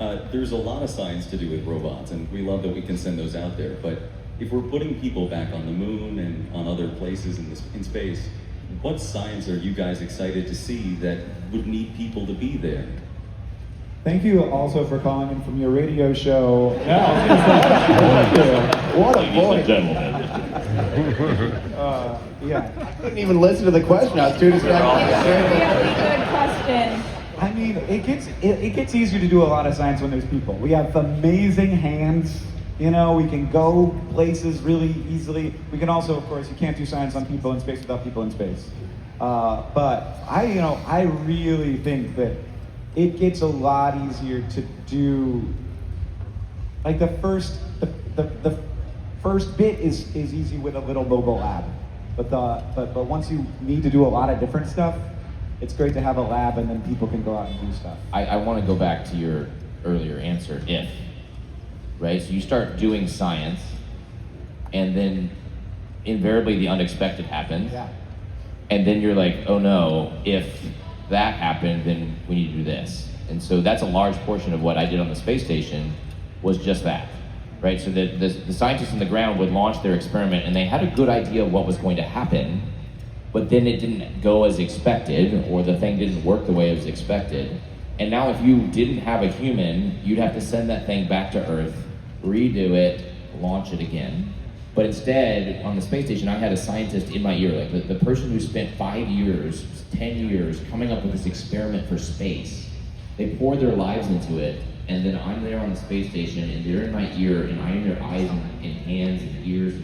There's a lot of science to do with robots, and we love that we can send those out there. But if we're putting people back on the moon and on other places in space, what science are you guys excited to see that would need people to be there? Thank you also for calling in from your radio show. What a voice. Yeah. I couldn't even listen to the question. I was too distracted. Really good question. I mean, it gets easier to do a lot of science when there's people. We have amazing hands. You know, we can go places really easily. We can also, of course, you can't do science on people in space without people in space. But I really think that it gets a lot easier to do. Like the first bit is easy with a little mobile lab, but once you need to do a lot of different stuff, it's great to have a lab and then people can go out and do stuff. I want to go back to your earlier answer, if. Right? So you start doing science, and then invariably the unexpected happens. Yeah. And then you're like, oh no, if that happened, then we need to do this. And so that's a large portion of what I did on the space station, was just that. Right? So the scientists on the ground would launch their experiment, and they had a good idea of what was going to happen, but then it didn't go as expected, or the thing didn't work the way it was expected. And now if you didn't have a human, you'd have to send that thing back to Earth, redo it, launch it again. But instead, on the space station, I had a scientist in my ear, like the person who spent 5 years, 10 years coming up with this experiment for space. They poured their lives into it, and then I'm there on the space station, and they're in my ear, and I'm in their eyes and hands and ears.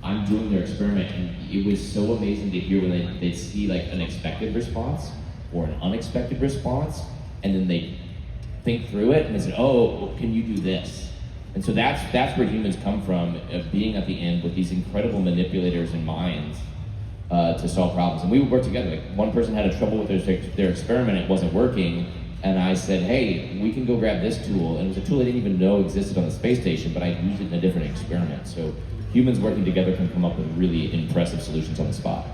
I'm doing their experiment, and it was so amazing to hear when they'd see like an expected response or an unexpected response, and then they think through it, and they said, oh, can you do this? And so that's where humans come from, being at the end with these incredible manipulators and minds to solve problems. And we would work together. Like one person had a trouble with their experiment, it wasn't working, and I said, hey, we can go grab this tool. And it was a tool I didn't even know existed on the space station, but I used it in a different experiment. So humans working together can come up with really impressive solutions on the spot.